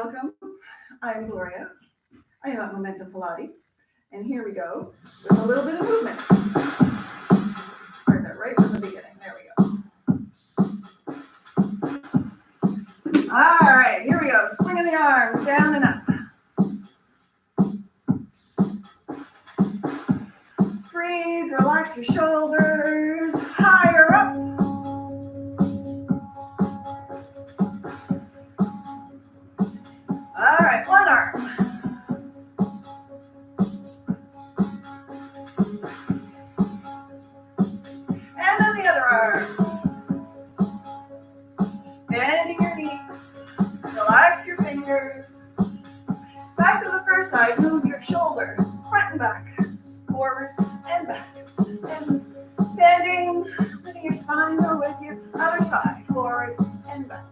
welcome. I'm Gloria. I am at Momentum Pilates, and here we go with a little bit of movement. Start that right from the beginning. There we go. All right, here we go. Swinging the arms down and up. Breathe, relax your shoulders, higher up. All right, one arm. And then the other arm. Bending your knees. Relax your fingers. Back to the first side, move your shoulders front and back, forward and back. And bending, letting your spine go with your other side, forward and back.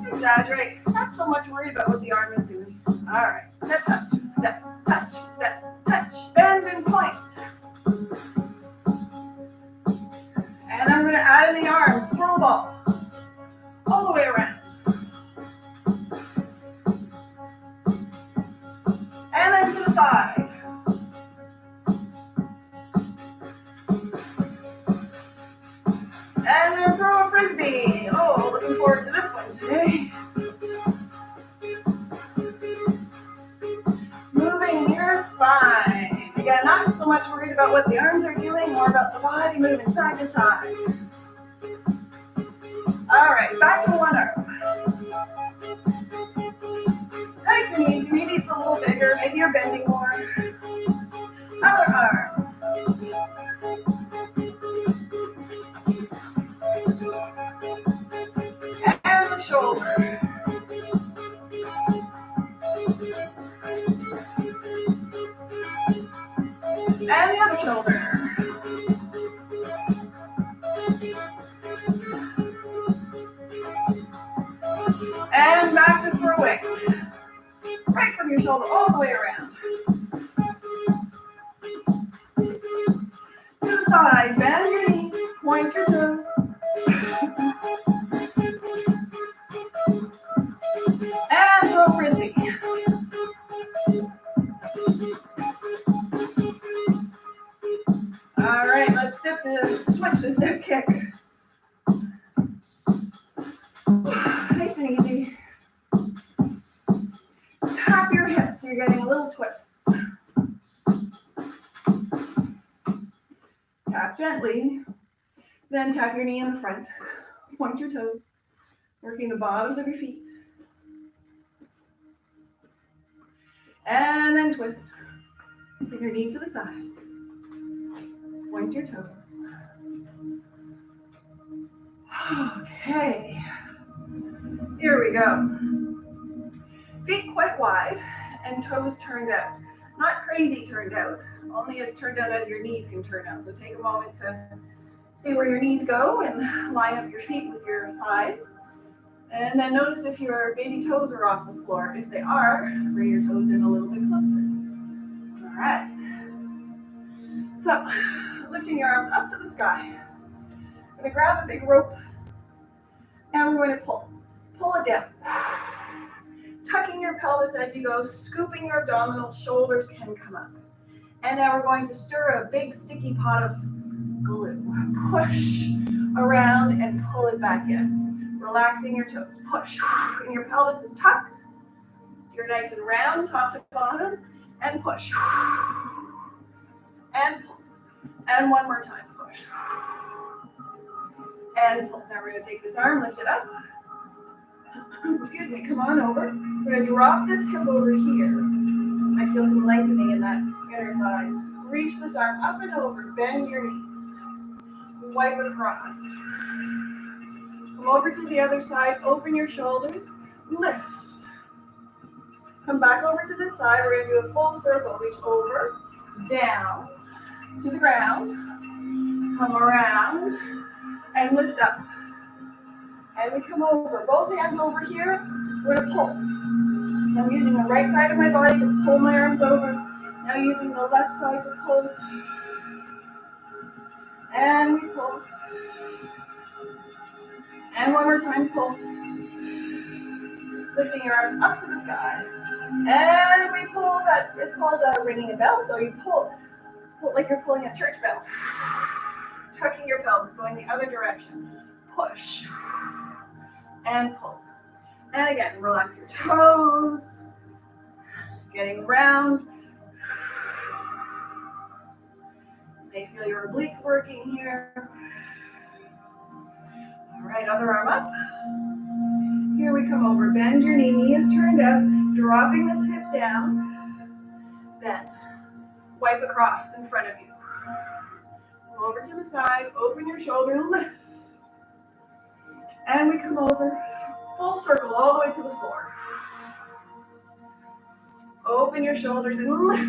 Exaggerate. Not so much worried about what the arm is doing. All right. Step, touch, step, touch, step, touch. Bend and point. And I'm going to add in the arms, throw ball, all the way around. And then to the side. And then throw a frisbee. Oh, looking forward to this one today. Moving your spine. Again, not so much worried about what the arms are doing, more about the body moving side to side. All right, back to one arm. Nice and easy. Maybe it's a little bigger. Maybe you're bending more. Other arm. And the shoulder. And the other shoulder. And back to throwing. Right from your shoulder all the way around. To the side, bend your knees, point your toes. And throw frisbee. All right, let's switch to step kick. Nice and easy. Tap your hips, so you're getting a little twist. Tap gently, then tap your knee in the front. Point your toes, working the bottoms of your feet. And then twist. Bring your knee to the side. Point your toes. Okay. Here we go. Feet quite wide and toes turned out. Not crazy turned out, only as turned out as your knees can turn out. So take a moment to see where your knees go and line up your feet with your thighs. And then notice if your baby toes are off the floor. If they are, bring your toes in a little bit closer. All right. So, lifting your arms up to the sky. I'm going to grab a big rope and we're going to pull. Pull it down. Tucking your pelvis as you go, scooping your abdominals, shoulders can come up. And now we're going to stir a big sticky pot of glue. Push around and pull it back in. Relaxing your toes. Push. And your pelvis is tucked. So you're nice and round, top to bottom. And push. And pull. And one more time. Push. And pull. Now we're going to take this arm, lift it up. Excuse me, come on over. We're going to drop this hip over here. I feel some lengthening in that inner thigh. Reach this arm up and over. Bend your knees. Wipe across. Come over to the other side. Open your shoulders. Lift. Come back over to this side. We're going to do a full circle. Reach over, down, to the ground. Come around and lift up. And we come over, both hands over here, we're going to pull. So I'm using the right side of my body to pull my arms over. Now using the left side to pull. And we pull. And one more time, pull. Lifting your arms up to the sky. And we pull that, it's called ringing a bell. So you pull like you're pulling a church bell. Tucking your pelvis, going the other direction. Push. And pull. And again, relax your toes. Getting round. You may feel your obliques working here. All right, other arm up. Here we come over. Bend your knee. Knee is turned out. Dropping this hip down. Bend. Wipe across in front of you. Over to the side. Open your shoulder. Lift. And we come over. Full circle all the way to the floor. Open your shoulders and lift.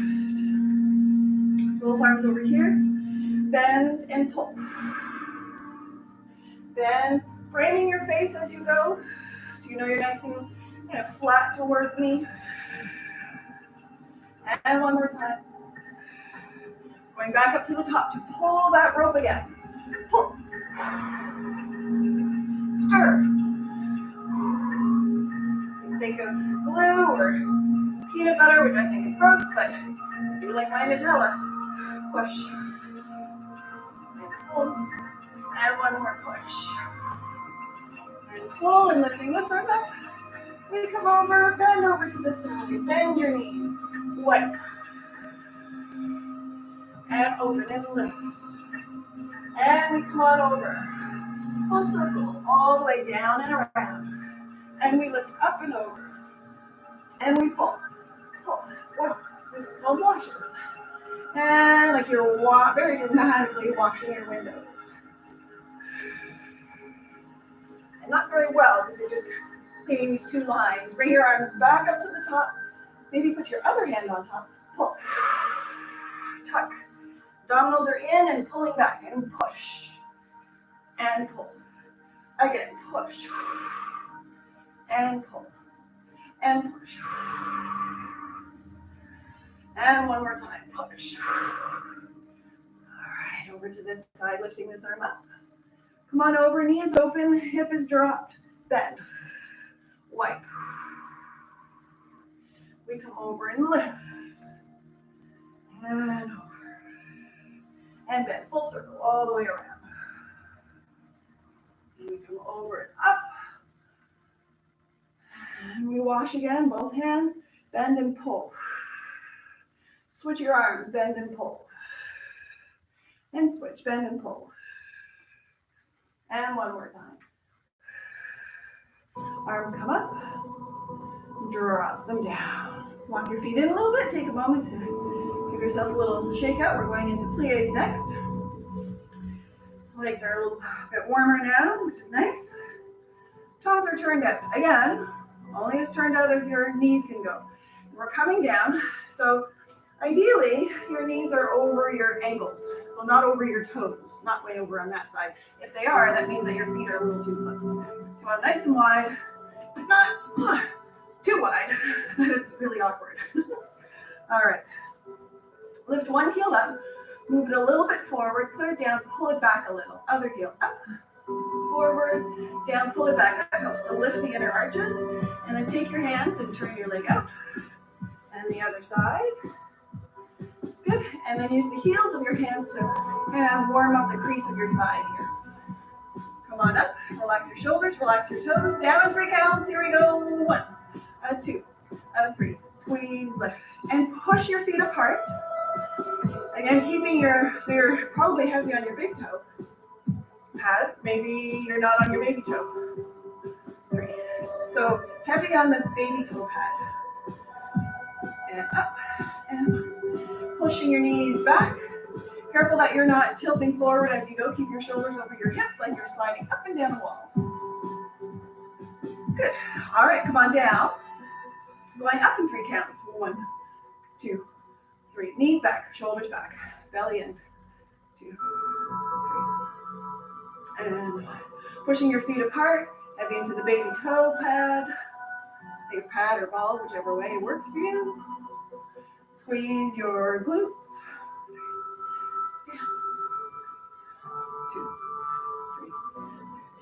Both arms over here. Bend and pull. Bend, framing your face as you go. So you know you're nice and kind of flat towards me. And one more time. Going back up to the top to pull that rope again. Pull. Stir. Think of glue or peanut butter, which I think is gross, but I do like my Nutella. Push. And pull. And one more push. And pull, and lifting this arm up. We come over, bend over to the side. Bend your knees. Wipe. And open and lift. And we come on over. Full circle, all the way down and around. And we lift up and over. And we pull. Pull. Whoa. There's called washes. And like you're very dramatically washing your windows. And not very well, because you're just painting these two lines. Bring your arms back up to the top. Maybe put your other hand on top. Pull. Tuck. Abdominals are in and pulling back. And push. And pull. Again, push. And pull. And push. And one more time, push. All right, over to this side, lifting this arm up. Come on over, knee is open, hip is dropped, bend. Wipe. We come over and lift. And over. And bend, full circle, all the way around. And we come over and up. And we wash again, both hands, bend and pull. Switch your arms, bend and pull. And switch, bend and pull. And one more time. Arms come up, drop them down. Walk your feet in a little bit, take a moment to give yourself a little shake out. We're going into plies next. Legs are a little bit warmer now, which is nice. Toes are turned out. Again, only as turned out as your knees can go. We're coming down, so ideally, your knees are over your ankles, so not over your toes, not way over on that side. If they are, that means that your feet are a little too close. So you want nice and wide, but not too wide, that it's really awkward. All right, lift one heel up, move it a little bit forward, put it down, pull it back a little. Other heel up, forward, down, pull it back. That helps to lift the inner arches, and then take your hands and turn your leg out. And the other side. Good, and then use the heels of your hands to kind of warm up the crease of your thigh here. Come on up, relax your shoulders, relax your toes, down in 3 counts, here we go. 1, 2, 3, squeeze, lift, and push your feet apart. Again, keeping so you're probably heavy on your big toe pad, maybe you're not on your baby toe. 3, so heavy on the baby toe pad. And up, and pushing your knees back. Careful that you're not tilting forward as you go. Keep your shoulders over your hips like you're sliding up and down a wall. Good. All right, come on down. Going up in 3 counts. 1, 2, 3. Knees back, shoulders back, belly in. 2, 3. And pushing your feet apart, heavy into the baby toe pad. Take pad or ball, whichever way works for you. Squeeze your glutes. 3, down, squeeze. 2, 3,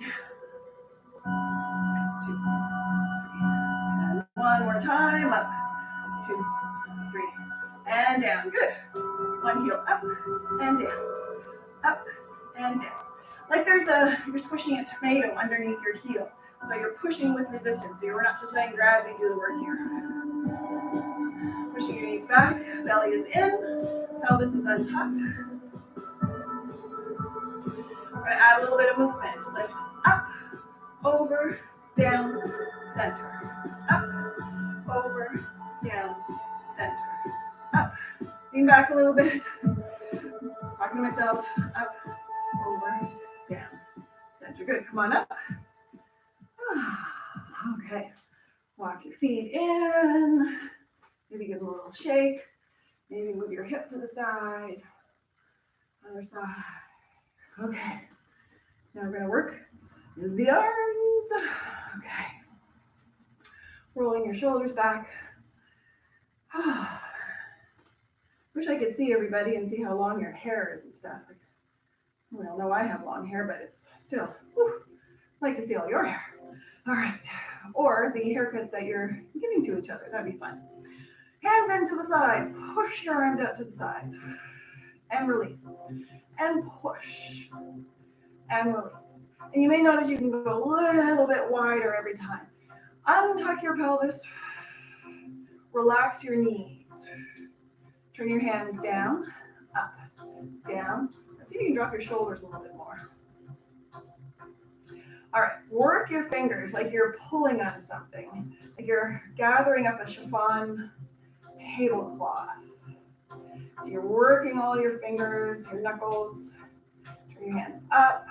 down. 2, 3, down. Good. One heel up and down, up and down. Like you're squishing a tomato underneath your heel. So you're pushing with resistance. So you're not just letting gravity do the work here. Pushing your knees back, belly is in, pelvis is untucked. We're going to add a little bit of movement. Lift up, over, down, center. Up, over, down, center. Up. Lean back a little bit. Talking to myself. Up, over, down, center. Good. Come on up. Okay. Walk your feet in. Maybe give them a little shake. Maybe move your hip to the side. Other side. Okay. Now we're going to work the arms. Okay. Rolling your shoulders back. Wish I could see everybody and see how long your hair is and stuff. We all know I have long hair, but it's still, I'd like to see all your hair. All right. Or the haircuts that you're giving to each other. That'd be fun. Hands into the sides. Push your arms out to the sides. And release. And push. And release. And you may notice you can go a little bit wider every time. Untuck your pelvis. Relax your knees. Turn your hands down, up, down. See if you can drop your shoulders a little bit more. All right, work your fingers like you're pulling on something, like you're gathering up a chiffon tablecloth. So you're working all your fingers, your knuckles. Turn your hands up,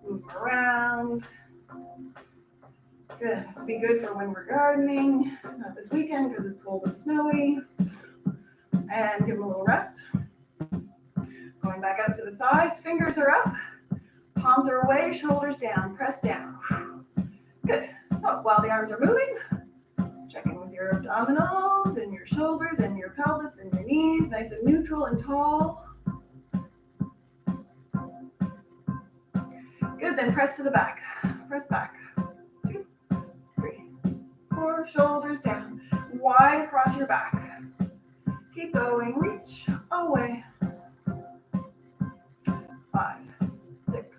move them around. Good, this will be good for when we're gardening, not this weekend because it's cold and snowy. And give them a little rest. Going back out to the sides, fingers are up, palms are away, shoulders down, press down. Good. So while the arms are moving, check in with your abdominals and your shoulders and your pelvis and your knees, nice and neutral and tall. Good, then press to the back. Press back. 2, 3, 4, shoulders down, wide across your back. Keep going, reach away. 5, 6,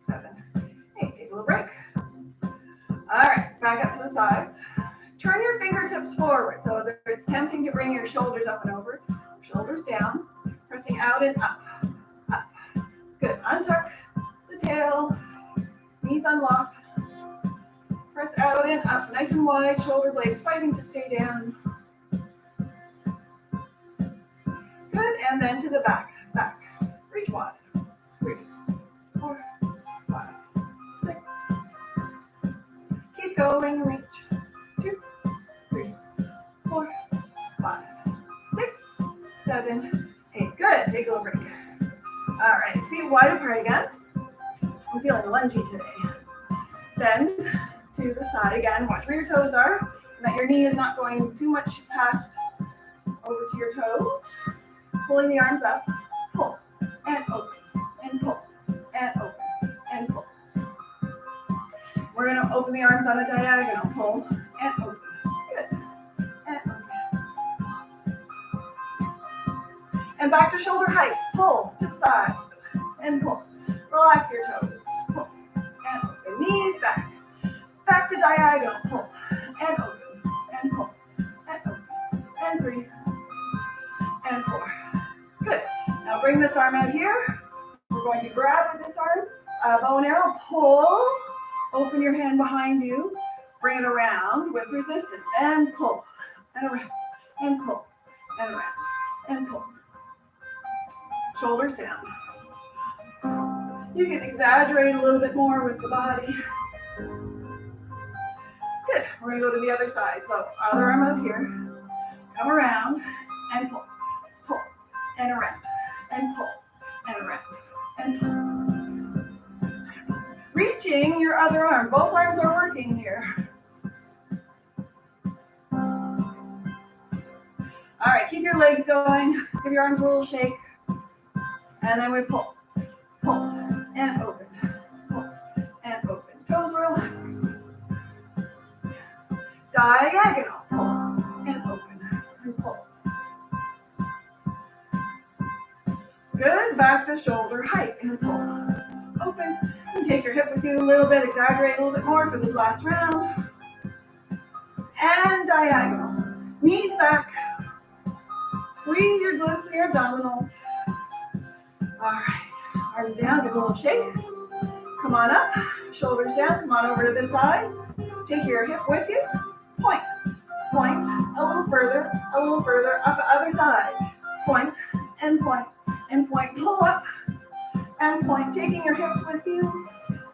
7, 8. Take a little break. All right, back up to the sides. Turn your fingertips forward. So it's tempting to bring your shoulders up and over. Shoulders down, pressing out and up, up. Good, untuck the tail, knees unlocked. Press out and up, nice and wide, shoulder blades fighting to stay down. Good, and then to the back, back. Reach wide. 3, 4, 5, 6. Keep going, reach. 2, 3, 4, 5, 6, 7, 8. Good, take a little break. All right, feet wide apart again. I'm feeling lungy today. Bend to the side again. Watch where your toes are, and that your knee is not going too much past over to your toes. Pulling the arms up, pull, and open, and pull, and open, and pull. We're going to open the arms on a diagonal, pull, and open. Good, and open. And back to shoulder height, pull to the sides, and pull. Relax your toes, pull, and open. Knees back. Back to diagonal, pull, and open, and pull, and open, and breathe, and 4. Good. Now bring this arm out here. We're going to grab with this arm, bow and arrow, pull, open your hand behind you, bring it around with resistance, and pull, and around, and pull, and around, and pull. Shoulders down. You can exaggerate a little bit more with the body. Good. We're going to go to the other side. So other arm up here, come around, and pull, pull, and around, and pull, and around, and pull. Reaching your other arm. Both arms are working here. All right, keep your legs going. Give your arms a little shake. And then we pull, pull, and open, pull, and open. Toes relaxed. Diagonal, pull, and open, and pull. and back to shoulder height. And pull. Open. And take your hip with you a little bit. Exaggerate a little bit more for this last round. And diagonal. Knees back. Squeeze your glutes and your abdominals. All right. Arms down. Give a little shake. Come on up. Shoulders down. Come on over to this side. Take your hip with you. Point. Point. A little further. A little further. Up the other side. Point. And point. And point. Pull up. And point. Taking your hips with you.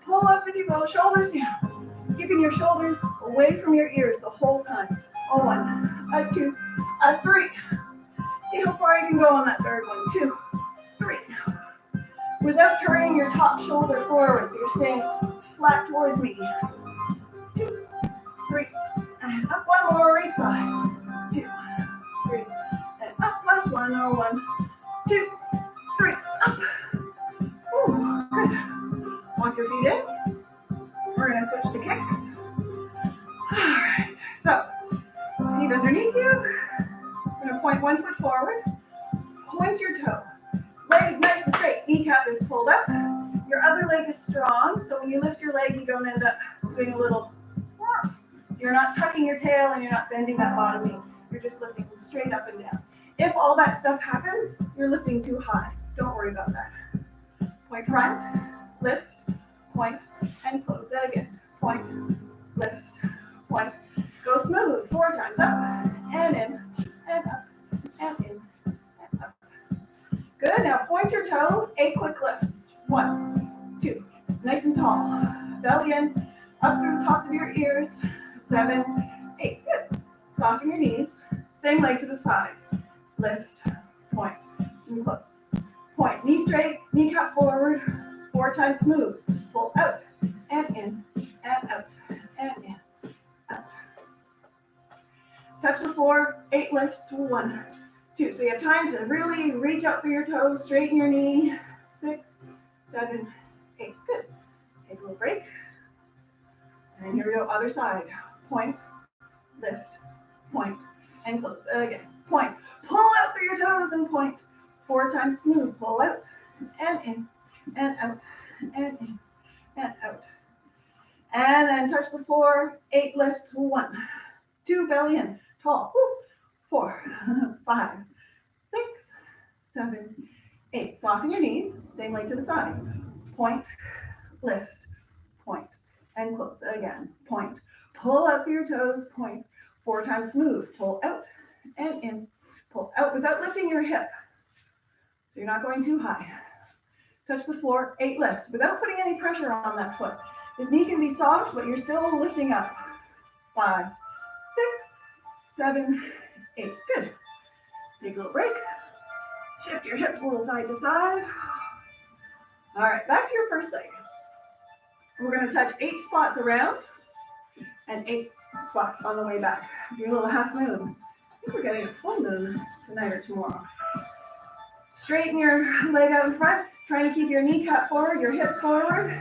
Pull up as you go. Shoulders down. Keeping your shoulders away from your ears the whole time. A 1, a 2, a 3. See how far you can go on that third one. 2, 3. Without turning your top shoulder forward, so you're staying flat towards me. 2, 3. And up one more each side. 2, 3. And up. Last one. Or 1, 2, 3. Up. Ooh, good. Walk your feet in. We're going to switch to kicks. All right. So, feet underneath you. We're going to point one foot forward. Point your toe. Leg nice and straight. Kneecap is pulled up. Your other leg is strong. So when you lift your leg, you don't end up doing a little. So you're not tucking your tail and you're not bending that bottom knee. You're just lifting straight up and down. If all that stuff happens, you're lifting too high. Don't worry about that. Point front, lift, point, and close that again. Point, lift, point. Go smooth. 4 times up, and in, and up, and in, and up. Good. Now point your toe. 8 quick lifts. 1, 2. Nice and tall. Belly in, up through the tops of your ears. 7, 8. Good. Soften your knees. Same leg to the side. Lift, point, and close. Point. Knee straight, kneecap forward. 4 times smooth. Pull out, and in, and out, and in, out. Touch the floor. 8 lifts. 1, 2. So you have time to really reach out for your toes. Straighten your knee. 6, 7, 8. Good. Take a little break. And here we go. Other side. Point, lift, point, and close. Again. Point. Pull out through your toes and point. 4 times smooth. Pull out, and in, and out, and in, and out. And then touch the floor. 8 lifts. 1, 2. Belly in. Tall. 4, 5, 6, 7, 8. Soften your knees. Same leg to the side. Point, lift, point, and close. Again. Point. Pull out through your toes. Point. 4 times smooth. Pull out and in. Pull out without lifting your hip. So you're not going too high. Touch the floor. 8 lifts without putting any pressure on that foot. This knee can be soft, but you're still lifting up. 5, 6, 7, 8. Good. Take a little break. Shift your hips a little side to side. All right, back to your first leg. We're going to touch 8 spots around and 8 spots on the way back. Do a little half moon. I think we're getting a full moon tonight or tomorrow. Straighten your leg out in front. Trying to keep your kneecap forward, your hips forward.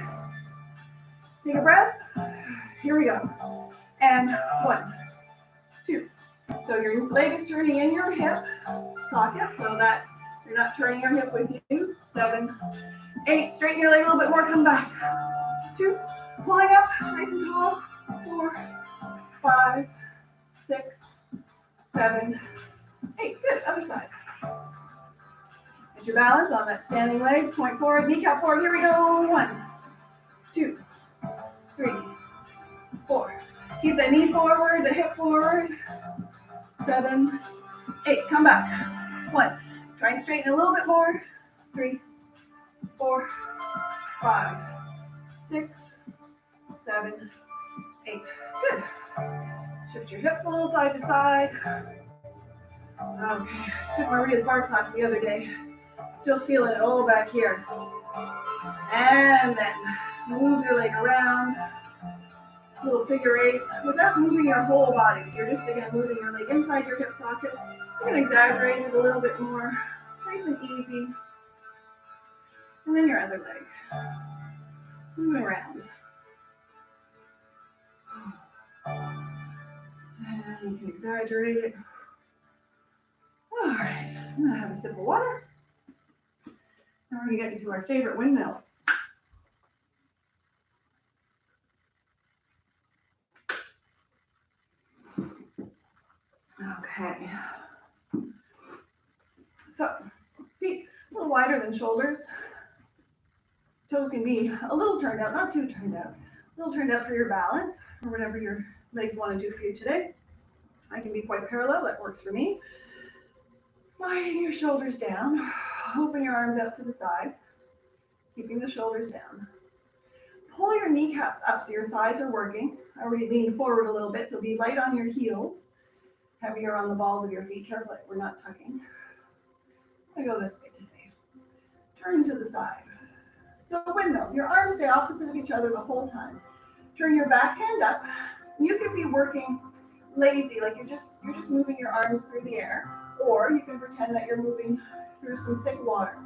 Take a breath. Here we go. And 1, 2. So your leg is turning in your hip socket so that you're not turning your hip with you. 7, 8. Straighten your leg a little bit more. Come back. 2. Pulling up. Nice and tall. 4, 5, 6, 7, 8. Good. Other side. Get your balance on that standing leg. Point forward. Kneecap forward. Here we go. 1, 2, 3, 4. Keep the knee forward. The hip forward. 7, 8. Come back. 1. Try and straighten a little bit more. 3, 4, 5, 6, 7, 8. Good. Shift your hips a little side to side. Okay. Took Maria's bar class the other day. Still feeling it all back here. And then move your leg around. Little figure 8s without moving your whole body. So you're just again moving your leg inside your hip socket. You can exaggerate it a little bit more. Nice and easy. And then your other leg. Moving around. And you can exaggerate it. All right, I'm gonna have a sip of water. Now we're going to get into our favorite windmills. Okay. So, feet a little wider than shoulders. Toes can be a little turned out, not too turned out. A little turned out for your balance, or whatever your legs want to do for you today. I can be quite parallel, that works for me. Sliding your shoulders down, open your arms out to the sides, keeping the shoulders down. Pull your kneecaps up so your thighs are working. I already leaned forward a little bit, so be light on your heels, heavier on the balls of your feet. Careful, we're not tucking. I go this way today. Turn to the side. So windmills, your arms stay opposite of each other the whole time. Turn your back hand up. You could be working lazy, like you're just moving your arms through the air, or you can pretend that you're moving through some thick water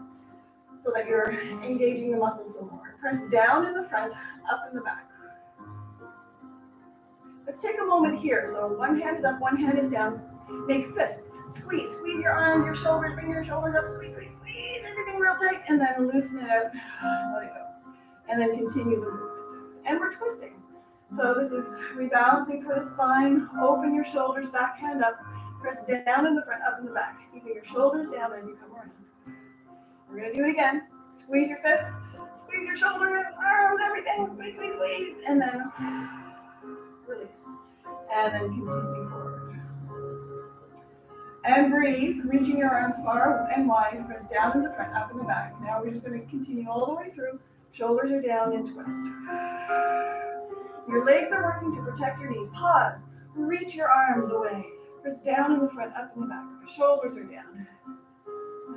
so that you're engaging the muscles some more. Press down in the front, up in the back. Let's take a moment here. So one hand is up, one hand is down. Make fists. Squeeze your arms, your shoulders, bring your shoulders up, squeeze, everything real tight, and then loosen it out, let it go. And then continue the movement. And we're twisting. So this is rebalancing for the spine. Open your shoulders, back hand up. Press down in the front, up in the back. Keeping your shoulders down as you come around. We're going to do it again. Squeeze your fists, squeeze your shoulders, arms, everything. Squeeze. And then release. And then continue forward. And breathe, reaching your arms far and wide. Press down in the front, up in the back. Now we're just going to continue all the way through. Shoulders are down and twist. Your legs are working to protect your knees. Pause. Reach your arms away. Press down in the front, up in the back. Shoulders are down.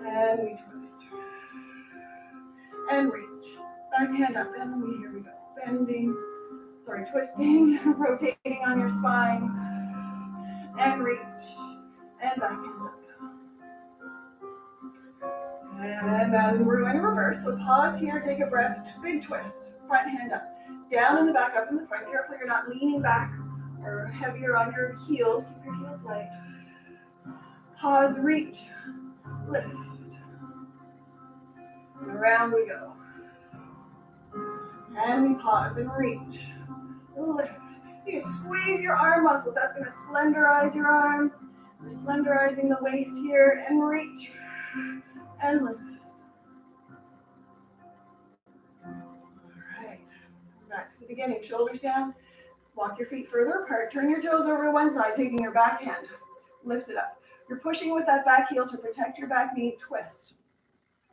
And we twist. And reach. Back hand up. And here we go. Twisting, rotating on your spine. And reach. And back hand up. And then we're going to reverse. So pause here, take a breath, big twist. Front hand up. Down in the back, up in the front. Careful you're not leaning back or heavier on your heels. Keep your heels light. Pause, reach, lift. And around we go. And we pause and reach, lift. You can squeeze your arm muscles. That's going to slenderize your arms. We're slenderizing the waist here, and reach and lift. All right, so back to the beginning. Shoulders down. Walk your feet further apart. Turn your toes over to one side, taking your back hand. Lift it up. You're pushing with that back heel to protect your back knee. Twist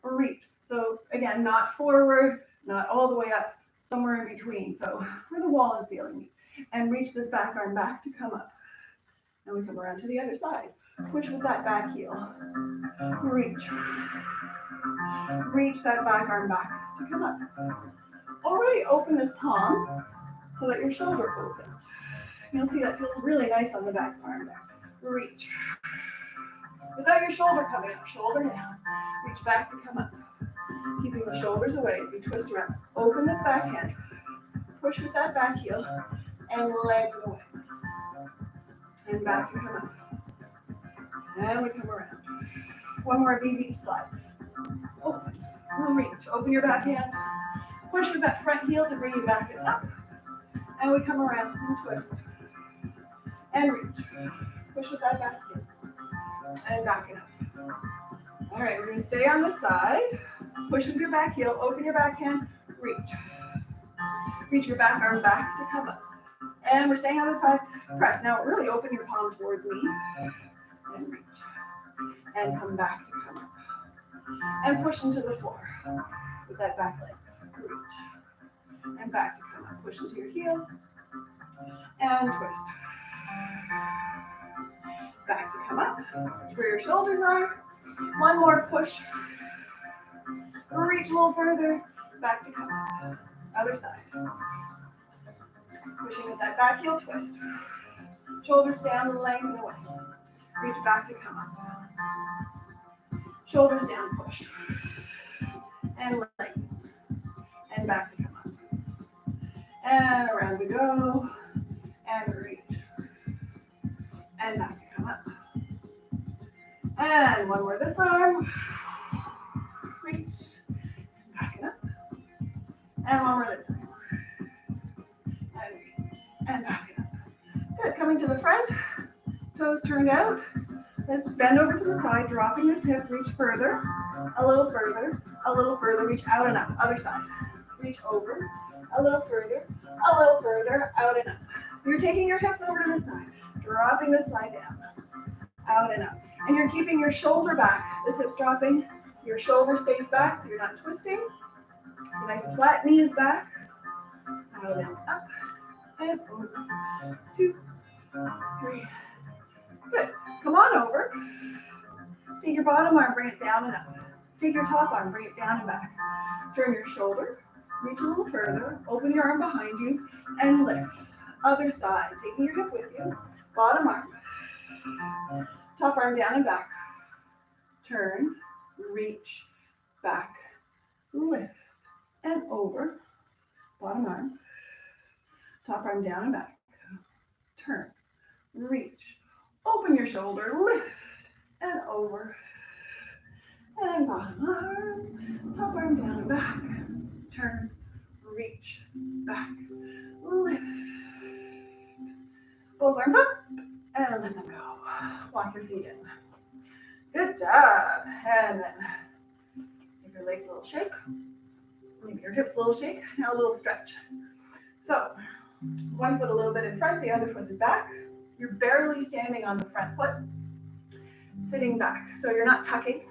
or reach. So again, not forward, not all the way up, somewhere in between. So where the wall and ceiling meet. And reach this back arm back to come up. And we come around to the other side. Push with that back heel. Reach. Reach that back arm back to come up. Already open this palm so that your shoulder opens. You'll see that feels really nice on the back arm. Reach. Without your shoulder coming up, shoulder down. Reach back to come up. Keeping the shoulders away as you twist around. Open this back hand. Push with that back heel and lengthen away. And back to come up. And we come around. One more of these each side. Open. Reach. Open your back hand. Push with that front heel to bring you back and up. And we come around and twist. And reach. Push with that back heel. And back it up. All right, we're going to stay on this side. Push with your back heel. Open your back hand. Reach. Reach your back arm back to come up. And we're staying on this side. Press. Now really open your palm towards me. And reach. And come back to come up. And push into the floor with that back leg. Reach. And back to come up. Push into your heel. And twist. Back to come up. Where your shoulders are. One more push. Reach a little further. Back to come up. Other side. Pushing with that back heel twist. Shoulders down and lengthen away. Reach back to come up. Shoulders down, push. And lengthen. And back to come up. And around we go. And reach. And back to come up. And one more this arm. Reach. coming to the front, toes turned out. Let's bend over to the side, dropping this hip, reach further, a little further, a little further, reach out and up, other side. Reach over, a little further, out and up. So you're taking your hips over to the side, dropping this side down, out and up. And you're keeping your shoulder back. This hip's dropping, your shoulder stays back so you're not twisting. So nice and flat, knees back, out and up, and over. 2, 3. Good. Come on over. Take your bottom arm, bring it down and up. Take your top arm, bring it down and back. Turn your shoulder, reach a little further, open your arm behind you, and lift. Other side, taking your hip with you. Bottom arm. Top arm down and back. Turn, reach, back, lift, and over. Bottom arm. Top arm down and back. Turn, reach, open your shoulder, lift, and over. And bottom arm, top arm down and back. Turn, reach, back, lift. Both arms up, and let them go. Walk your feet in. Good job. And then give your legs a little shake. Maybe your hips a little shake. Now a little stretch. So, one foot a little bit in front, the other foot is back. You're barely standing on the front foot, sitting back. So you're not tucking.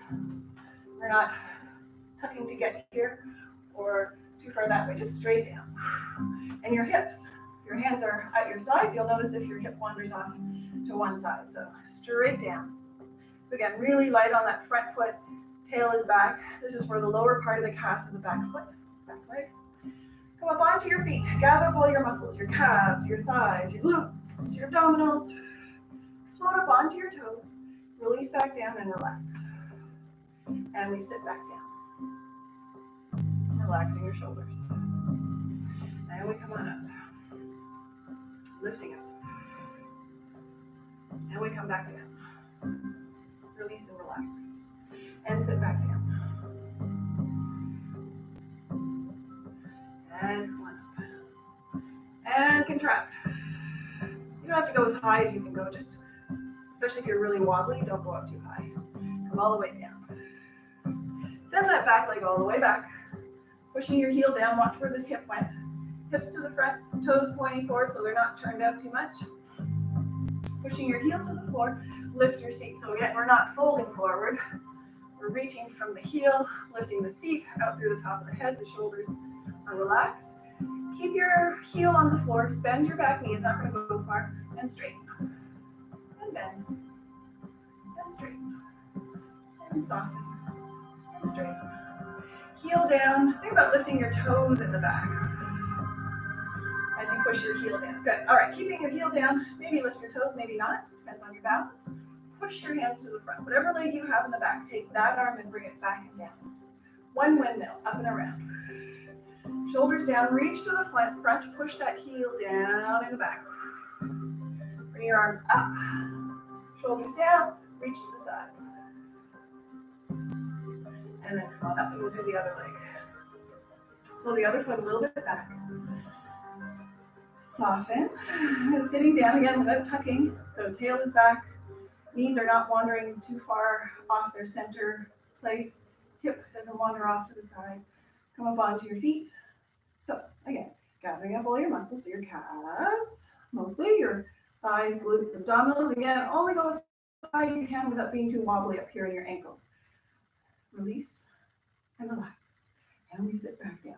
We're not tucking to get here or too far that way, just straight down. And your hips, your hands are at your sides. You'll notice if your hip wanders off to one side. So straight down. So again, really light on that front foot. Tail is back. This is for the lower part of the calf of the back foot. Back leg. Come up onto your feet. Gather up all your muscles, your calves, your thighs, your glutes, your abdominals. Float up onto your toes. Release back down and relax. And we sit back down. Relaxing your shoulders. And we come on up. Lifting up. And we come back down. Release and relax. And sit back down. And come on up. And contract. You don't have to go as high as you can go, just, especially if you're really wobbly, don't go up too high. Come all the way down. Send that back leg all the way back. Pushing your heel down, watch where this hip went. Hips to the front, toes pointing forward so they're not turned out too much. Pushing your heel to the floor, lift your seat. So again, we're not folding forward. We're reaching from the heel, lifting the seat out through the top of the head. The shoulders are relaxed. Keep your heel on the floor, bend your back knee, it's not going to go far, and straighten. And bend. And straighten. And soften. And straighten. Heel down. Think about lifting your toes in the back as you push your heel down. Good. All right, keeping your heel down. Maybe lift your toes, maybe not. Depends on your balance. Push your hands to the front. Whatever leg you have in the back, take that arm and bring it back and down. One windmill, up and around. Shoulders down, reach to the front, push that heel down in the back. Bring your arms up. Shoulders down, reach to the side. And then come on up and we'll do the other leg. So the other foot a little bit back. Soften. Sitting down again without tucking. So tail is back. Knees are not wandering too far off their center place. Hip doesn't wander off to the side. Come up onto your feet. So again, gathering up all your muscles, your calves, mostly your thighs, glutes, abdominals. Again, only go as high as you can without being too wobbly up here in your ankles. Release and relax. And we sit back down.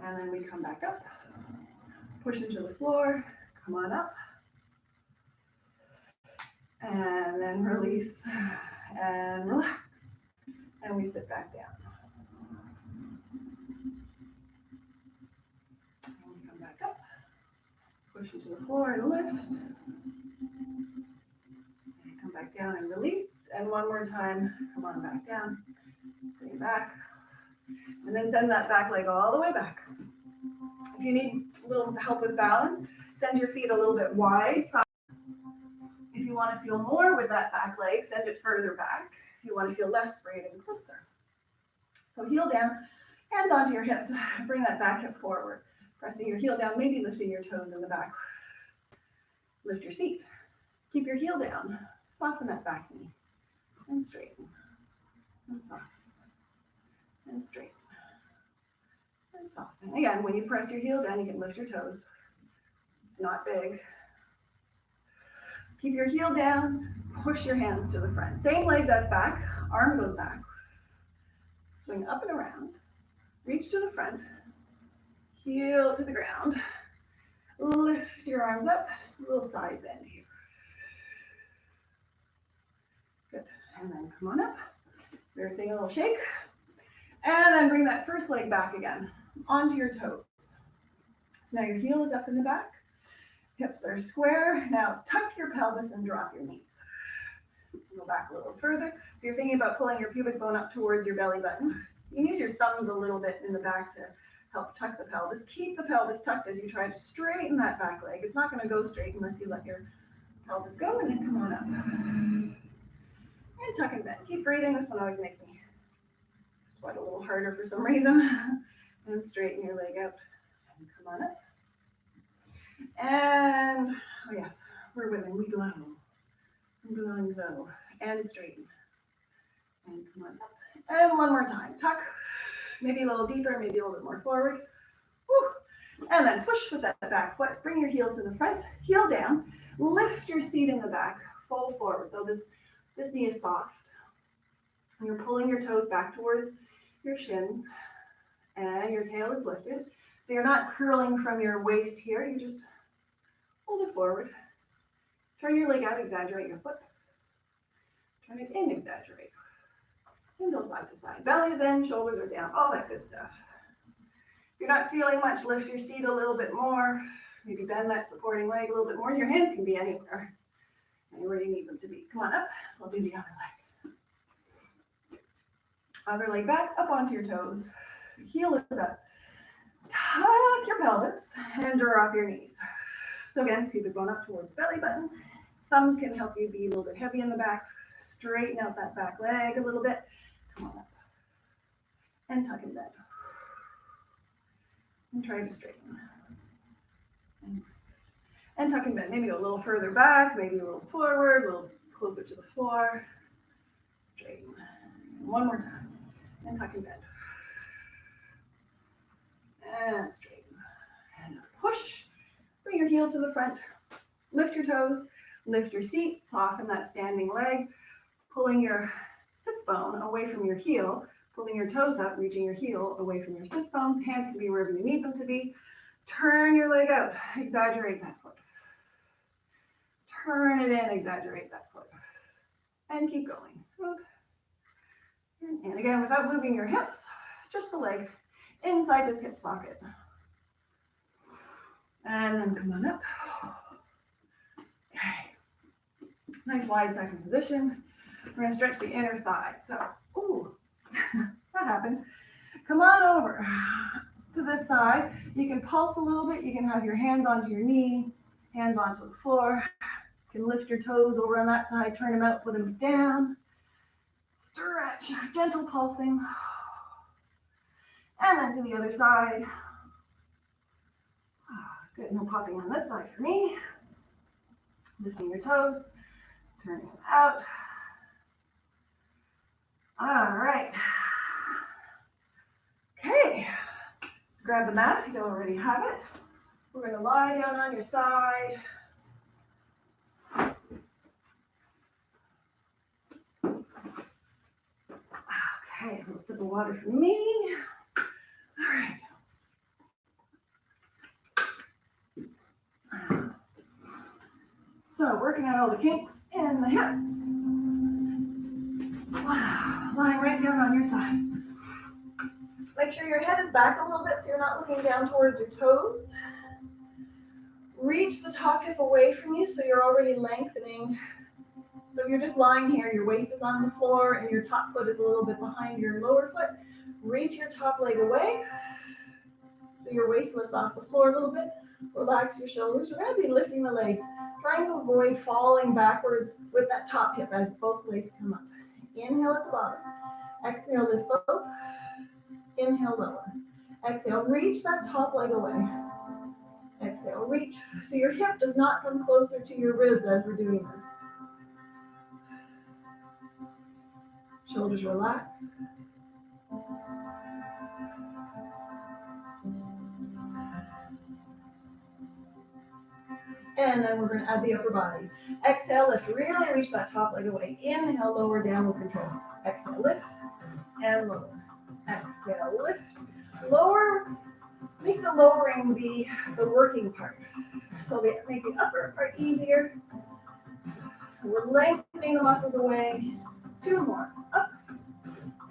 And then we come back up. Push into the floor. Come on up. And then release and relax. And we sit back down. And we come back up. Push into the floor and lift. And come back down and release. And one more time, come on back down. Stay back. And then send that back leg all the way back. If you need a little help with balance, send your feet a little bit wide. If you want to feel more with that back leg, send it further back. If you want to feel less, bring it in closer. So heel down, hands onto your hips. Bring that back hip forward. Pressing your heel down, maybe lifting your toes in the back. Lift your seat. Keep your heel down. Soften that back knee. And straighten. And soften. And straighten. And soften. Again, when you press your heel down, you can lift your toes. It's not big. Keep your heel down. Push your hands to the front. Same leg that's back. Arm goes back. Swing up and around. Reach to the front. Heel to the ground. Lift your arms up. A little side bend here. Good. And then come on up. Rear thing, a little shake. And then bring that first leg back again onto your toes. So now your heel is up in the back. Hips are square. Now tuck your pelvis and drop your knees. Go back a little further. So you're thinking about pulling your pubic bone up towards your belly button. You can use your thumbs a little bit in the back to help tuck the pelvis. Keep the pelvis tucked as you try to straighten that back leg. It's not going to go straight unless you let your pelvis go, and then come on up. And tuck and bend. Keep breathing. This one always makes me sweat a little harder for some reason. And straighten your leg out. And come on up. And, oh yes, we're women. We glow. Glow and glow. And straighten. And come on up. And one more time. Tuck. Maybe a little deeper, maybe a little bit more forward. Woo. And then push with that back foot. Bring your heel to the front, heel down. Lift your seat in the back, fold forward. So this knee is soft. And you're pulling your toes back towards your shins. And your tail is lifted. So you're not curling from your waist here. You just hold it forward. Turn your leg out, exaggerate your foot. Turn it in, exaggerate. And go side to side. Belly is in, shoulders are down, all that good stuff. If you're not feeling much, lift your seat a little bit more. Maybe bend that supporting leg a little bit more. Your hands can be anywhere you need them to be. Come on up. We'll do the other leg. Other leg back, up onto your toes. Heel is up. Tuck your pelvis and drop your knees. So again, pubic bone up towards belly button. Thumbs can help you be a little bit heavy in the back. Straighten out that back leg a little bit. Come on up. And tuck and bend. And try to straighten. And tuck and bend. Maybe go a little further back, maybe a little forward, a little closer to the floor. Straighten. One more time. And tuck and bend. And straighten. And push. Bring your heel to the front. Lift your toes. Lift your seat. Soften that standing leg. Pulling your sits bone away from your heel, pulling your toes up, reaching your heel away from your sits bones. Hands can be wherever you need them to be. Turn your leg out, exaggerate that foot. Turn it in, exaggerate that foot. And keep going. And again, without moving your hips, just the leg inside this hip socket. And then come on up. Okay. Nice wide second position. We're going to stretch the inner thigh. So, ooh, that happened. Come on over to this side. You can pulse a little bit. You can have your hands onto your knee, hands onto the floor. You can lift your toes over on that side, turn them out, put them down. Stretch, gentle pulsing. And then to the other side. Good, no popping on this side for me. Lifting your toes, turning them out. All right. Okay. Let's grab the mat if you don't already have it. We're going to lie down on your side. Okay, a little sip of water for me. All right. So working out all the kinks in the hips. Wow, lying right down on your side. Make sure your head is back a little bit so you're not looking down towards your toes. Reach the top hip away from you so you're already lengthening. So if you're just lying here, your waist is on the floor and your top foot is a little bit behind your lower foot. Reach your top leg away so your waist lifts off the floor a little bit. Relax your shoulders. We're going to be lifting the legs, trying to avoid falling backwards with that top hip as both legs come up. Inhale at the bottom. Exhale, lift both. Inhale, lower. Exhale, reach that top leg away. Exhale, reach. So your hip does not come closer to your ribs as we're doing this. Shoulders relaxed. And then we're going to add the upper body. Exhale, lift. Really reach that top leg away. Inhale, lower down with control. Exhale, lift and lower. Exhale, lift. Lower. Make the lowering the working part. So make the upper part easier. So we're lengthening the muscles away. 2 more. Up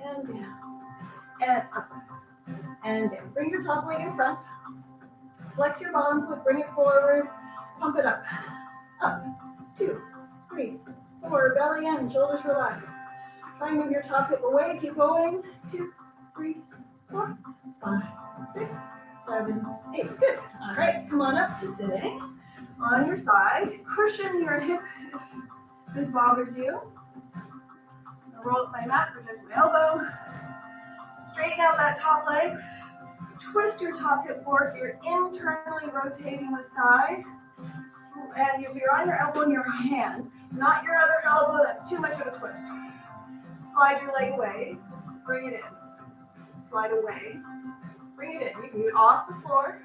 and down. And up and down. Bring your top leg in front. Flex your bottom foot. Bring it forward. Pump it up. Up. 2, 3, 4. Belly in. Shoulders relaxed. Try and move your top hip away. Keep going. 2, 3, 4, 5, 6, 7, 8. Good. All right. Come on up to sitting. On your side. Cushion your hip if this bothers you. I'll roll up my mat. Protect my elbow. Straighten out that top leg. Twist your top hip forward so you're internally rotating the thigh. And you're on your elbow in your hand, not your other elbow. That's too much of a twist. Slide your leg away, bring it in. Slide away, bring it in. You can do it off the floor.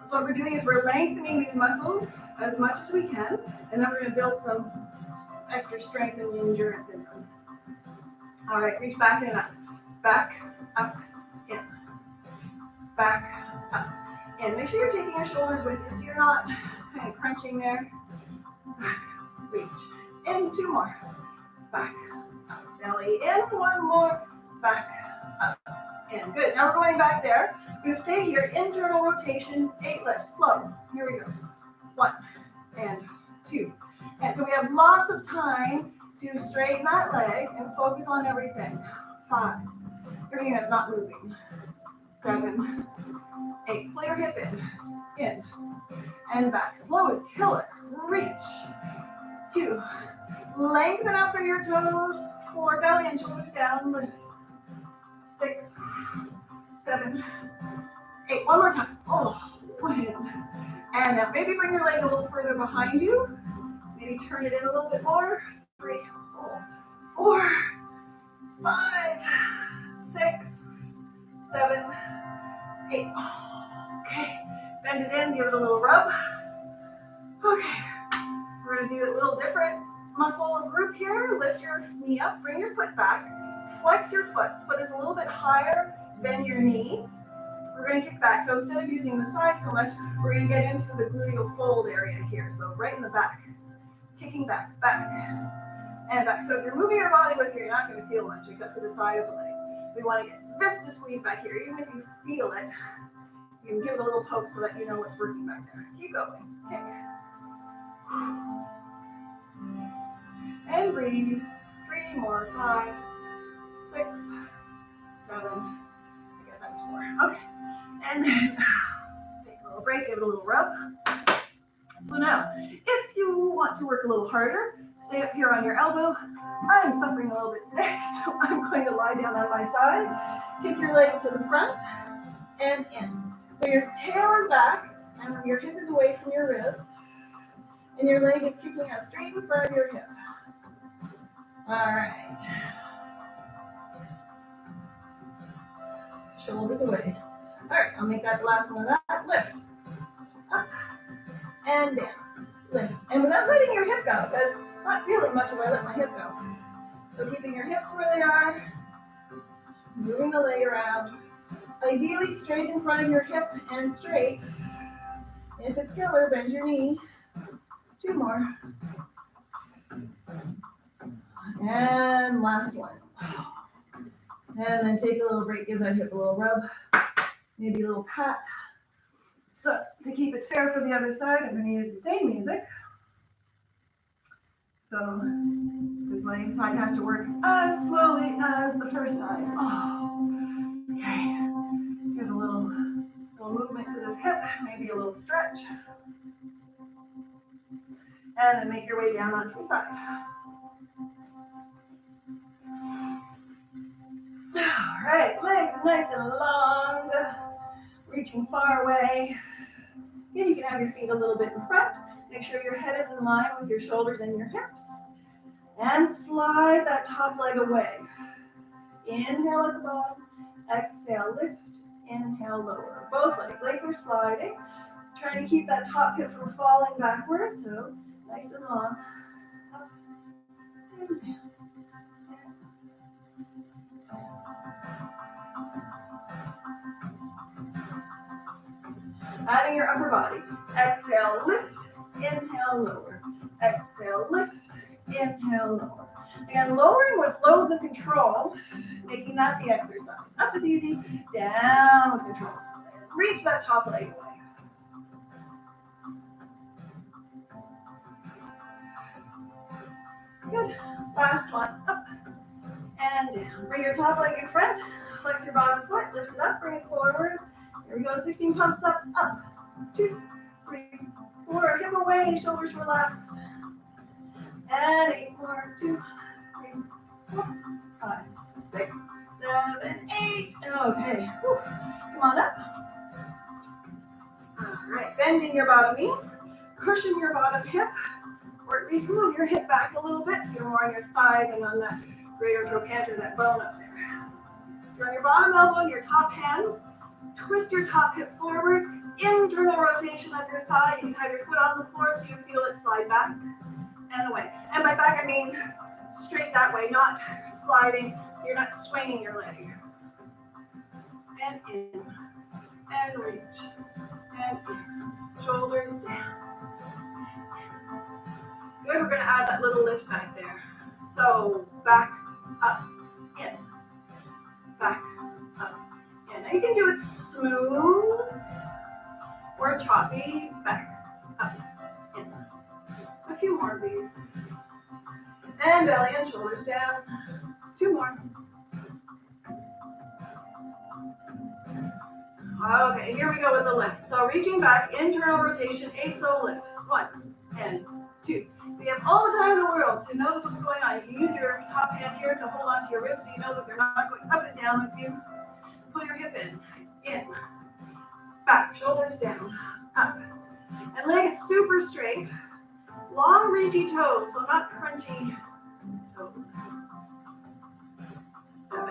So what we're doing is we're lengthening these muscles as much as we can, and then we're going to build some extra strength and endurance in them. All right, reach back and up. Back, up, in. Back, up. And make sure you're taking your shoulders with you so you're not kind of crunching there. Back, reach. In, 2 more. Back, up. Belly in, 1 more. Back, up, in. Good. Now we're going back there. We're going to stay here. Internal rotation, 8 lifts. Slow. Here we go. 1 and 2. And so we have lots of time to straighten that leg and focus on everything. 5. Everything that's not moving. 7. 8. Pull your hip in, and back. Slow as killer. Reach. 2. Lengthen out through your toes. 4. Belly and shoulders down. Lift. 6, 7, 8. One more time. Oh, 1. And now maybe bring your leg a little further behind you. Maybe turn it in a little bit more. 3, 4, 5, 6, 7, 8. Okay, bend it in, give it a little rub. Okay, we're going to do a little different muscle group here. Lift your knee up, bring your foot back, flex your foot. Foot is a little bit higher than your knee. We're going to kick back. So instead of using the side so much, we're going to get into the gluteal fold area here. So right in the back, kicking back, back, and back. So if you're moving your body with here, you're not going to feel much except for the side of the leg. We want to get this to squeeze back here. Even if you feel it, you can give it a little poke so that you know what's working back there. Keep going. Kick. And breathe. 3 more. 5, 6, 7. I guess that was 4. Okay. And then take a little break, give it a little rub. So now, if you want to work a little harder, stay up here on your elbow. I'm suffering a little bit today, so I'm going to lie down on my side. Kick your leg to the front and in. So your tail is back, and then your hip is away from your ribs, and your leg is kicking out straight in front of your hip. All right. Shoulders away. All right, I'll make that the last one of that. Lift. Up and down. Lift. And without letting your hip go, because I'm not feeling much if I let my hip go. So keeping your hips where they are, moving the leg around. Ideally straight in front of your hip and straight. If it's killer, bend your knee. 2 more. And last one. And then take a little break, give that hip a little rub, maybe a little pat. So to keep it fair for the other side, I'm going to use the same music. So this my side has to work as slowly as the first side. Oh, okay. Give a little movement to this hip, maybe a little stretch. And then make your way down onto your side. All right, legs nice and long. reaching far away. Again, you can have your feet a little bit in front. Make sure your head is in line with your shoulders and your hips. And slide that top leg away. Inhale at the bottom. Exhale, lift. Inhale, lower. Both legs. Legs are sliding. Trying to keep that top hip from falling backwards. So nice and long. Up and down. Adding your upper body. Exhale, lift. Inhale, lower. Exhale, lift. Inhale, lower. Again, lowering with loads of control, making that the exercise. Up is easy, down with control. Reach that top leg away. Good. Last one. Up and down. Bring your top leg in front. Flex your bottom foot. Lift it up. Bring it forward. Here we go. 16 pumps up. Up. 2, 3, 4. Hip away. Shoulders relaxed. And 8 more. 2, 3, 4, 5, 6, 7, 8. Okay. Whew. Come on up. All right. Bending your bottom knee. Cushion your bottom hip. Or at least move your hip back a little bit so you're more on your thigh than on that greater trochanter, that bone up there. So you're on your bottom elbow and your top hand. Twist your top hip forward. Internal rotation of your thigh. You can have your foot on the floor so you feel it slide back and away. And by back, I mean straight that way, not sliding, so you're not swinging your leg. And in, and reach, and in. Shoulders down. Good, we're gonna add that little lift back there. So back, up, in, back, up, in. Now you can do it smooth or choppy, back, up, in. A few more of these. And belly and shoulders down. 2 more. Okay, here we go with the lifts. So reaching back, internal rotation, 8 slow lifts. 1 and 2. So you have all the time in the world to notice what's going on. You can use your top hand here to hold onto your ribs so you know that they're not going up and down with you. Pull your hip in, back, shoulders down, up. And leg is super straight. Long, ridgy toes, so not crunchy toes. 7,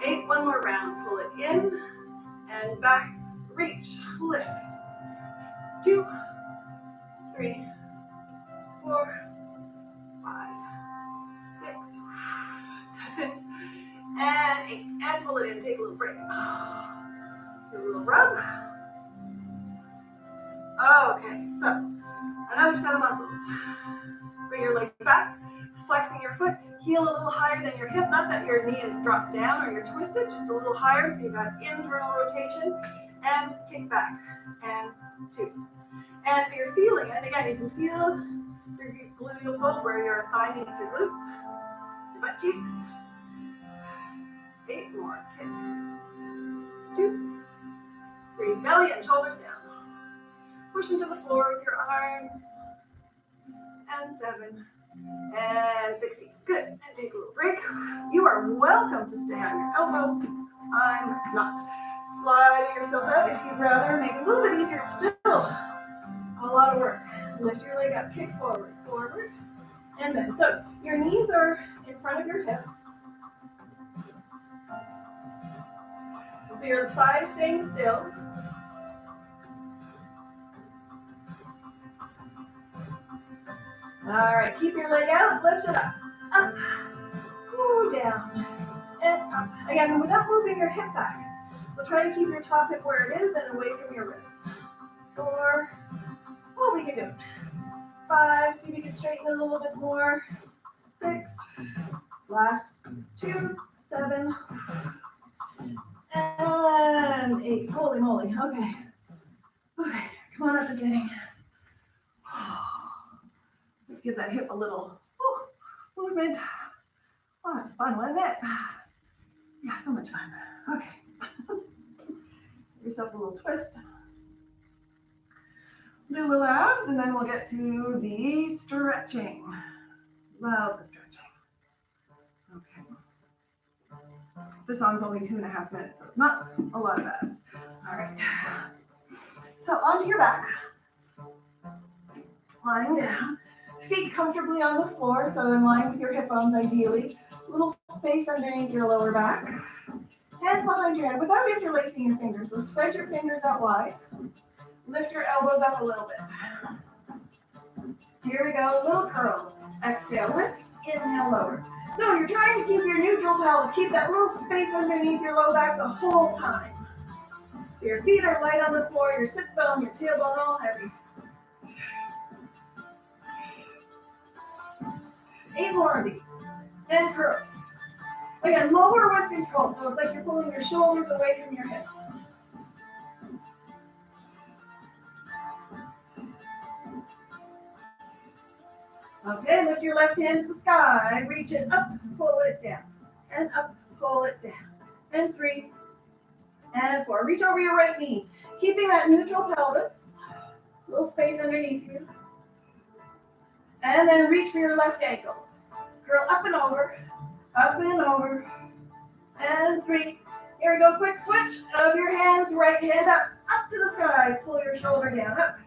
8, 1 more round. Pull it in and back, reach, lift. 2, 3, 4, 5, 6, 7, and 8. And pull it in, take a little break. Do a little rub. Okay, so another set of muscles. Bring your leg back, flexing your foot, heel a little higher than your hip. Not that your knee is dropped down or you're twisted, just a little higher so you've got internal rotation. And kick back, and 2. And so you're feeling it. Again, you can feel your gluteal fold where your thigh meets your glutes, your butt cheeks. 8 more. Kick. 2, 3. Belly and shoulders down. Push into the floor with your arms. And 7. And 16. Good. And take a little break. You are welcome to stay on your elbow. I'm not. Slide yourself out if you'd rather. Make it a little bit easier. It's still a lot of work. Lift your leg up. Kick forward. Forward. And then. So your knees are in front of your hips. So your thighs staying still. All right, keep your leg out, lift it up, down, and up. Again, without moving your hip back. So try to keep your top hip where it is and away from your ribs. 4, oh, we can do it. 5, see if we can straighten it a little bit more. 6, last 2, 7, and 8. Holy moly, okay. Okay, come on up to sitting. Let's give that hip a little movement. Oh, that was fun, wasn't it? Yeah, so much fun. Okay. Give yourself a little twist. Do a little abs, and then we'll get to the stretching. Love the stretching. Okay. This song's only 2.5 minutes, so it's not a lot of abs. All right. So onto your back. Lying down. Feet comfortably on the floor, so in line with your hip bones ideally. Little space underneath your lower back. Hands behind your head without interlacing your fingers. So spread your fingers out wide. Lift your elbows up a little bit. Here we go, little curls. Exhale, lift, inhale, lower. So you're trying to keep your neutral pelvis, keep that little space underneath your low back the whole time. So your feet are light on the floor, your sits bone, your tailbone all heavy. 8 more of these. And curl. Again, lower with control. So it's like you're pulling your shoulders away from your hips. Okay, lift your left hand to the sky. Reach it up, pull it down. And up, pull it down. And 3. And 4. Reach over your right knee. Keeping that neutral pelvis. Little space underneath you. And then reach for your left ankle. Curl up and over. Up and over. And 3. Here we go. Quick switch of your hands. Right hand up. Up to the sky. Pull your shoulder down. Up.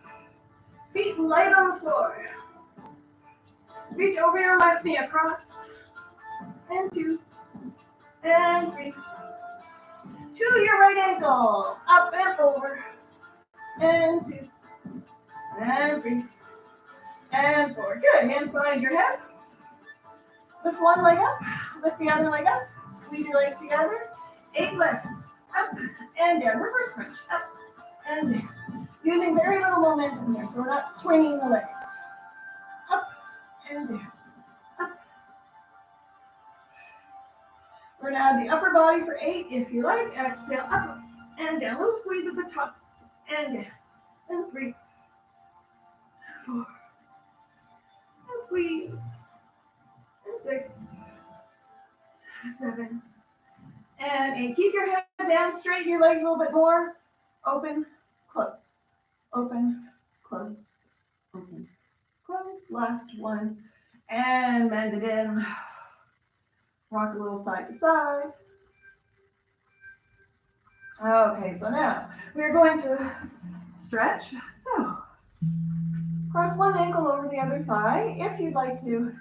Feet light on the floor. Reach over your left knee across. And 2. And 3. To your right ankle. Up and over. And 2. And 3. And 4. Good. Hands behind your head. Lift one leg up. Lift the other leg up. Squeeze your legs together. 8 lifts. Up and down. Reverse crunch. Up and down. Using very little momentum here, so we're not swinging the legs. Up and down. Up. We're going to add the upper body for 8 if you like. Exhale. Up and down. Little squeeze at the top. And down. And 3. 4. And squeeze. And 6. 7. And 8. Keep your head down, straighten your legs a little bit more. Open, close. Open, close. Open, close. Last one. And bend it in. Rock a little side to side. Okay, so now we're going to stretch. So cross one ankle over the other thigh. If you'd like to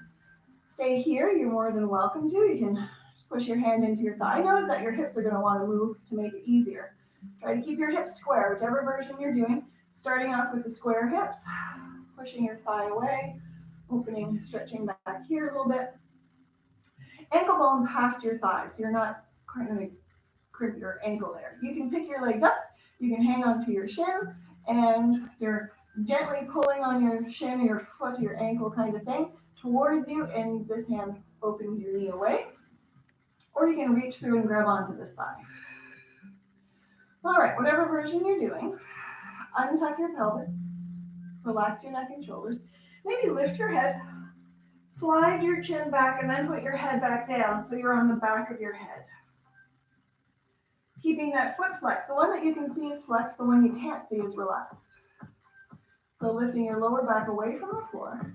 stay here, you're more than welcome to. You can just push your hand into your thigh. Notice that your hips are going to want to move to make it easier. Try to keep your hips square, whichever version you're doing. Starting off with the square hips, pushing your thigh away, opening, stretching back here a little bit. Ankle bone past your thigh, so you're not going to crimp your ankle there. You can pick your legs up, you can hang onto your shin, and so you're gently pulling on your shin, your foot, your ankle kind of thing towards you, and this hand opens your knee away. Or you can reach through and grab onto this thigh. All right, whatever version you're doing, untuck your pelvis, relax your neck and shoulders. Maybe lift your head, slide your chin back, and then put your head back down so you're on the back of your head. Keeping that foot flexed. The one that you can see is flexed, the one you can't see is relaxed. So lifting your lower back away from the floor.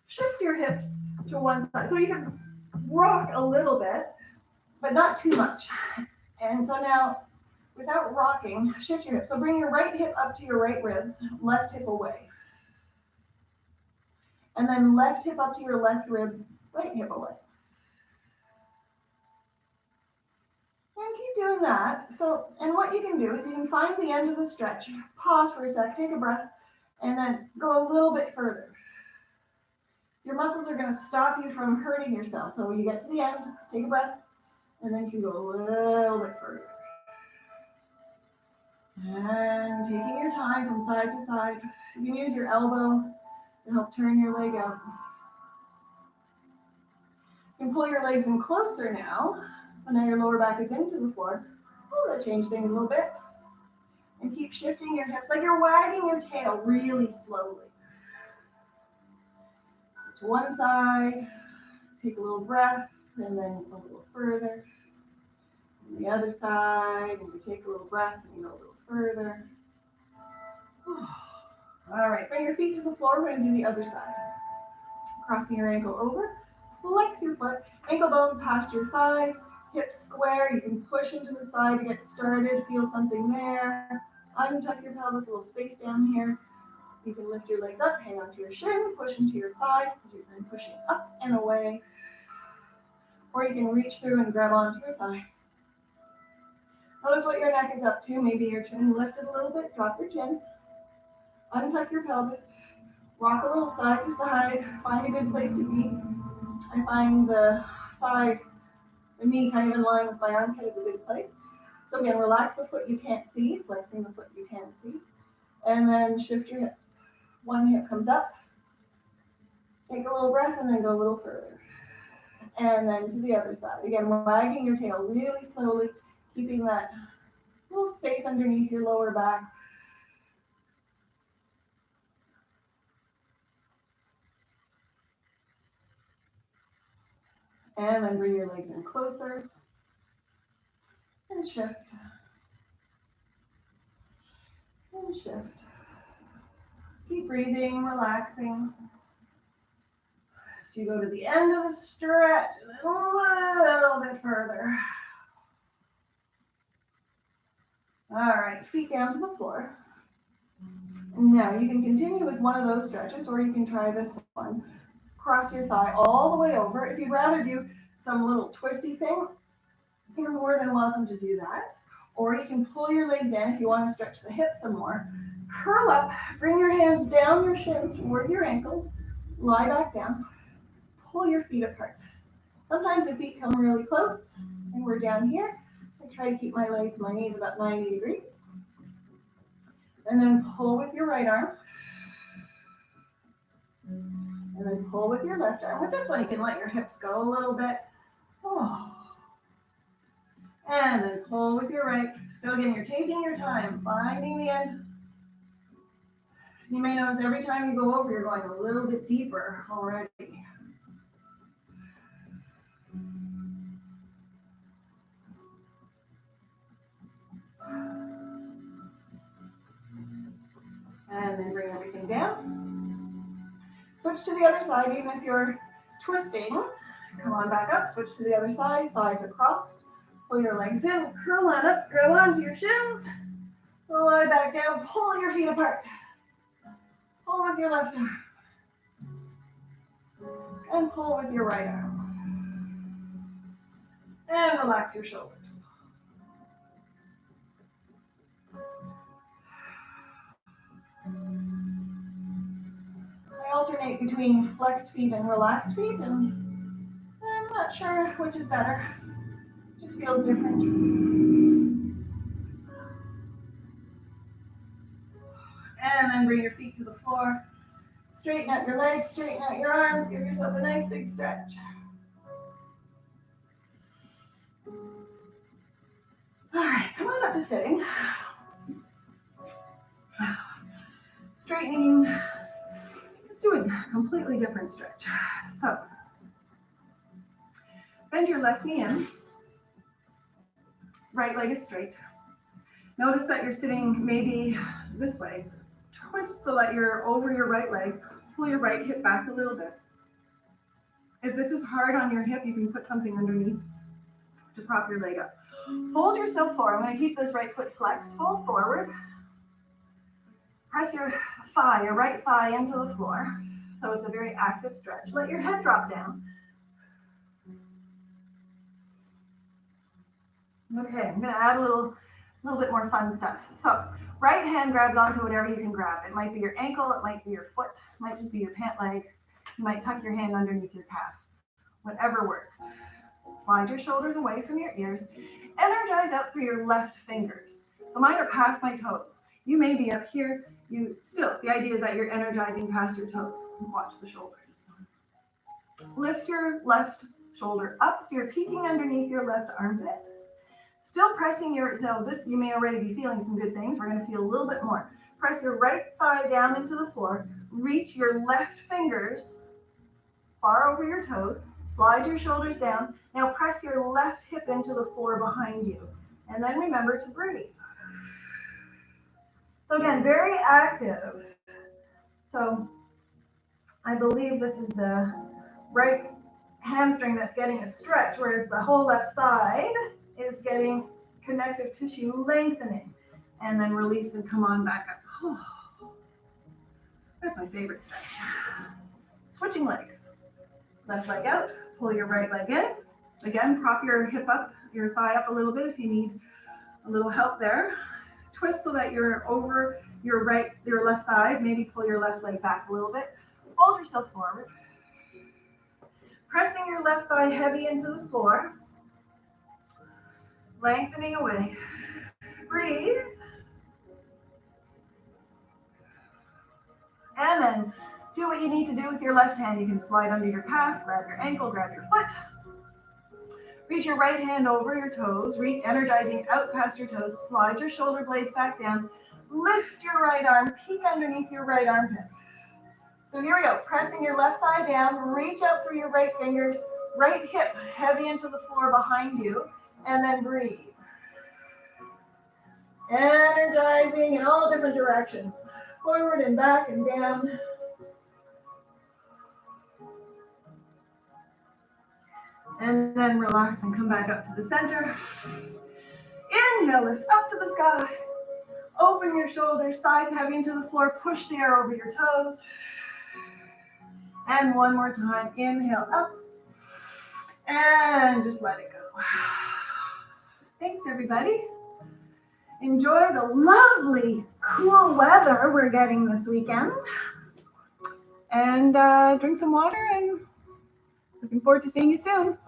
Shift your hips to one side. So you can rock a little bit, but not too much. And so now, without rocking, shift your hips. So bring your right hip up to your right ribs, left hip away. And then left hip up to your left ribs, right hip away. And keep doing that. So, and what you can do is you can find the end of the stretch, pause for a sec, take a breath, and then go a little bit further. So your muscles are going to stop you from hurting yourself. So when you get to the end, take a breath, and then you can go a little bit further. And taking your time from side to side. You can use your elbow to help turn your leg out. You can pull your legs in closer now. So now your lower back is into the floor. Oh, that changed things a little bit. And keep shifting your hips like you're wagging your tail really slowly. To one side, take a little breath, and then a little further. And the other side, and you take a little breath, and you go a little further. All right, bring your feet to the floor. We're going to do the other side. Crossing your ankle over, flex your foot, ankle bone past your thigh, Hips square, you can push into the side to get started, feel something there. Untuck your pelvis, a little space down here. You can lift your legs up, hang onto your shin, push into your thighs because you've been pushing up and away. Or you can reach through and grab onto your thigh. Notice what your neck is up to. Maybe your chin lifted a little bit, drop your chin. Untuck your pelvis. Rock a little side to side. Find a good place to be. I find the thigh, the knee kind of in line with my armpit is a good place. So again, relax the foot you can't see, flexing the foot you can't see. And then shift your hips. One hip comes up. Take a little breath and then go a little further. And then to the other side. Again, wagging your tail really slowly, keeping that little space underneath your lower back. And then bring your legs in closer. And shift. And shift. Keep breathing, relaxing. So you go to the end of the stretch and then a little bit further. All right, feet down to the floor. Now you can continue with one of those stretches, or you can try this one. Cross your thigh all the way over. If you'd rather do some little twisty thing, you're more than welcome to do that. Or you can pull your legs in if you want to stretch the hips some more. Curl up, bring your hands down your shins toward your ankles, lie back down, pull your feet apart. Sometimes the feet come really close, and we're down here. I try to keep my legs, my knees about 90 degrees. And then pull with your right arm. And then pull with your left arm. With this one, you can let your hips go a little bit. Oh. And then pull with your right. So again, you're taking your time, finding the end. You may notice every time you go over, you're going a little bit deeper already. And then bring everything down. Switch to the other side, even if you're twisting. Come on back up, switch to the other side, thighs are crossed. Pull your legs in, curl on up, grab onto your shins. Lie back down, pull your feet apart. Pull with your left arm. And pull with your right arm. And relax your shoulders. I alternate between flexed feet and relaxed feet, and I'm not sure which is better. Just feels different. And then bring your feet to the floor. Straighten out your legs, straighten out your arms, give yourself a nice big stretch. All right, come on up to sitting. Straightening. Let's do a completely different stretch. So, bend your left knee in. Right leg is straight. Notice that you're sitting maybe this way. Twist so that you're over your right leg. Pull your right hip back a little bit. If this is hard on your hip, you can put something underneath to prop your leg up. Fold yourself forward. I'm going to keep this right foot flexed. Fold forward. Press your thigh, your right thigh into the floor. So it's a very active stretch. Let your head drop down. Okay, I'm going to add a little bit more fun stuff. So right hand grabs onto whatever you can grab. It might be your ankle, it might be your foot, it might just be your pant leg. You might tuck your hand underneath your calf. Whatever works. Slide your shoulders away from your ears. Energize out through your left fingers. So mine are past my toes. You may be up here. The idea is that you're energizing past your toes. Watch the shoulders. Lift your left shoulder up so you're peeking underneath your left armpit. Still pressing you may already be feeling some good things. We're going to feel a little bit more. Press your right thigh down into the floor. Reach your left fingers far over your toes. Slide your shoulders down. Now press your left hip into the floor behind you. And then remember to breathe. So again, very active. So I believe this is the right hamstring that's getting a stretch, whereas the whole left side is getting connective tissue lengthening. And then release and come on back up. Oh, that's my favorite stretch. Switching legs. Left leg out, pull your right leg in. Again, prop your hip up, your thigh up a little bit if you need a little help there. Twist so that you're over your left side. Maybe pull your left leg back a little bit. Fold yourself forward. Pressing your left thigh heavy into the floor. Lengthening away. Breathe. And then do what you need to do with your left hand. You can slide under your calf, grab your ankle, grab your foot. Reach your right hand over your toes, energizing out past your toes. Slide your shoulder blades back down. Lift your right arm, peek underneath your right armpit. So here we go, pressing your left thigh down, reach out through your right fingers, right hip heavy into the floor behind you, and then breathe. Energizing in all different directions, forward and back and down. And then relax and come back up to the center. Inhale, lift up to the sky. Open your shoulders, thighs heavy into the floor. Push the air over your toes. And one more time, inhale up. And just let it go. Thanks, everybody. Enjoy the lovely, cool weather we're getting this weekend. And drink some water, and looking forward to seeing you soon.